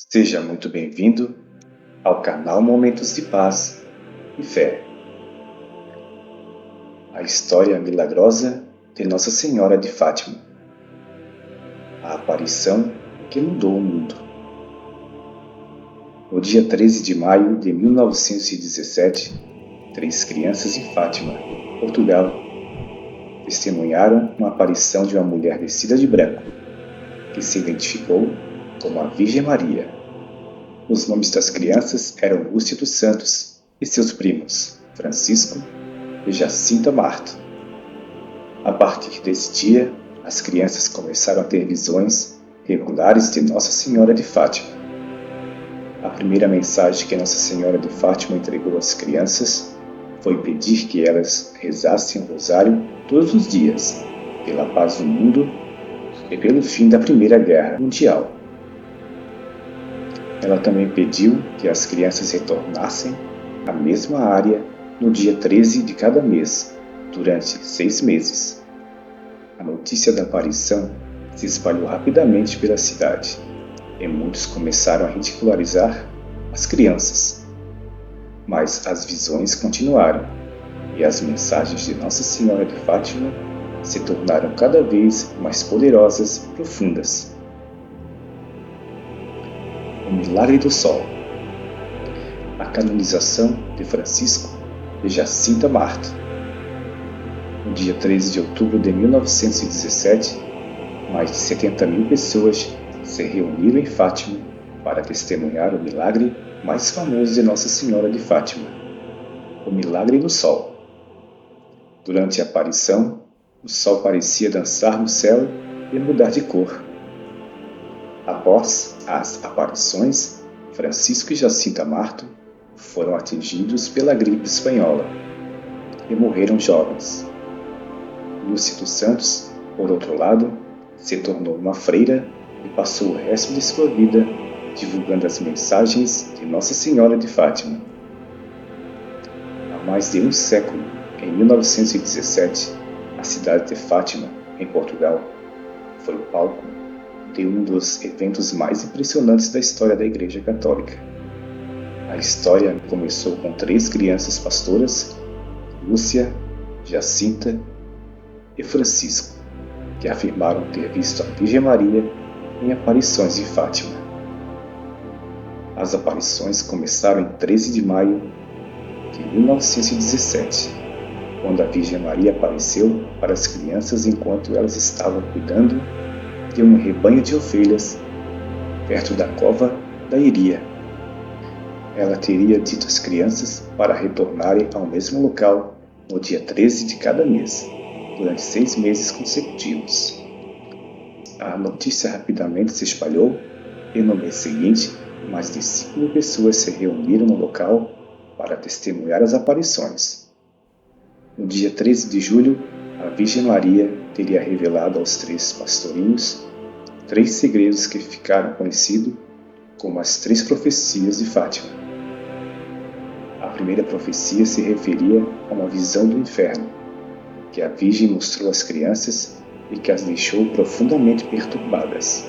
Seja muito bem-vindo ao canal Momentos de Paz e Fé. A história milagrosa de Nossa Senhora de Fátima. A aparição que mudou o mundo. No dia 13 de maio de 1917, 3 crianças em Fátima, Portugal, testemunharam uma aparição de uma mulher vestida de branco, que se identificou como a Virgem Maria. Os nomes das crianças eram Lúcia dos Santos e seus primos, Francisco e Jacinta Marto. A partir desse dia, as crianças começaram a ter visões regulares de Nossa Senhora de Fátima. A primeira mensagem que Nossa Senhora de Fátima entregou às crianças foi pedir que elas rezassem o rosário todos os dias, pela paz do mundo e pelo fim da Primeira Guerra Mundial. Ela também pediu que as crianças retornassem à mesma área no dia 13 de cada mês, durante 6 meses. A notícia da aparição se espalhou rapidamente pela cidade, e muitos começaram a ridicularizar as crianças. Mas as visões continuaram, e as mensagens de Nossa Senhora de Fátima se tornaram cada vez mais poderosas e profundas. O Milagre do Sol. A canonização de Francisco e Jacinta Marto. No dia 13 de outubro de 1917, mais de 70 mil pessoas se reuniram em Fátima para testemunhar o milagre mais famoso de Nossa Senhora de Fátima, o Milagre do Sol. Durante a aparição, o sol parecia dançar no céu e mudar de cor. Após as aparições, Francisco e Jacinta Marto foram atingidos pela gripe espanhola e morreram jovens. Lúcia dos Santos, por outro lado, se tornou uma freira e passou o resto de sua vida divulgando as mensagens de Nossa Senhora de Fátima. Há mais de um século, em 1917, a cidade de Fátima, em Portugal, foi o palco de um dos eventos mais impressionantes da história da Igreja Católica. A história começou com 3 crianças pastoras, Lúcia, Jacinta e Francisco, que afirmaram ter visto a Virgem Maria em aparições em Fátima. As aparições começaram em 13 de maio de 1917, quando a Virgem Maria apareceu para as crianças enquanto elas estavam cuidando de um rebanho de ovelhas perto da cova da Iria. Ela teria dito às crianças para retornarem ao mesmo local no dia 13 de cada mês, durante 6 meses consecutivos. A notícia rapidamente se espalhou e no mês seguinte, mais de 5 mil pessoas se reuniram no local para testemunhar as aparições. No dia 13 de julho, a Virgem Maria teria revelado aos 3 pastorinhos 3 segredos que ficaram conhecidos como as 3 profecias de Fátima. A primeira profecia se referia a uma visão do inferno, que a Virgem mostrou às crianças e que as deixou profundamente perturbadas.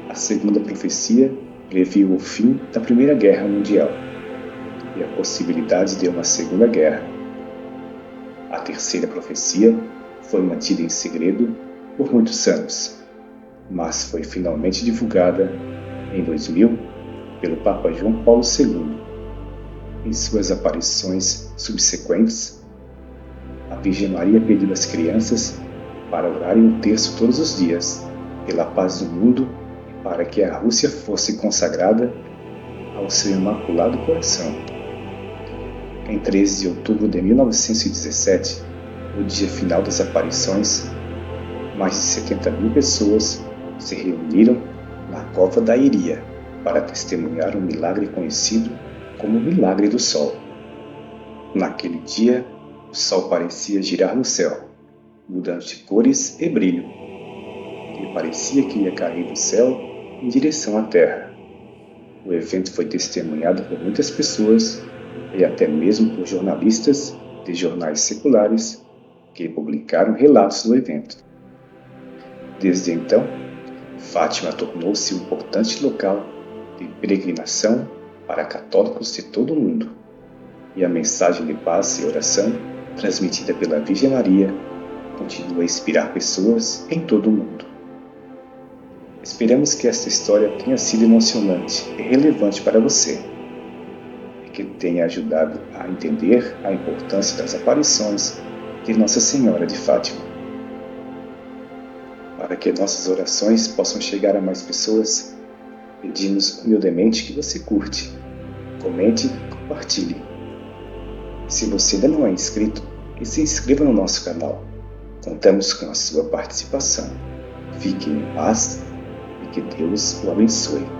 A segunda profecia previu o fim da Primeira Guerra Mundial e a possibilidade de uma Segunda Guerra. A terceira profecia foi mantida em segredo por muitos anos, mas foi finalmente divulgada em 2000 pelo Papa João Paulo II. Em suas aparições subsequentes, a Virgem Maria pediu às crianças para orarem um terço todos os dias pela paz do mundo e para que a Rússia fosse consagrada ao seu Imaculado Coração. Em 13 de outubro de 1917, no dia final das aparições, mais de 70 mil pessoas se reuniram na cova da Iria para testemunhar um milagre conhecido como o Milagre do Sol. Naquele dia, o sol parecia girar no céu, mudando de cores e brilho, e parecia que ia cair do céu em direção à terra. O evento foi testemunhado por muitas pessoas e até mesmo por jornalistas de jornais seculares que publicaram relatos do evento. Desde então, Fátima tornou-se um importante local de peregrinação para católicos de todo o mundo, e a mensagem de paz e oração transmitida pela Virgem Maria continua a inspirar pessoas em todo o mundo. Esperamos que esta história tenha sido emocionante e relevante para você, e que tenha ajudado a entender a importância das aparições de Nossa Senhora de Fátima. Para que nossas orações possam chegar a mais pessoas, pedimos humildemente que você curte, comente e compartilhe. Se você ainda não é inscrito, se inscreva no nosso canal. Contamos com a sua participação. Fique em paz e que Deus o abençoe.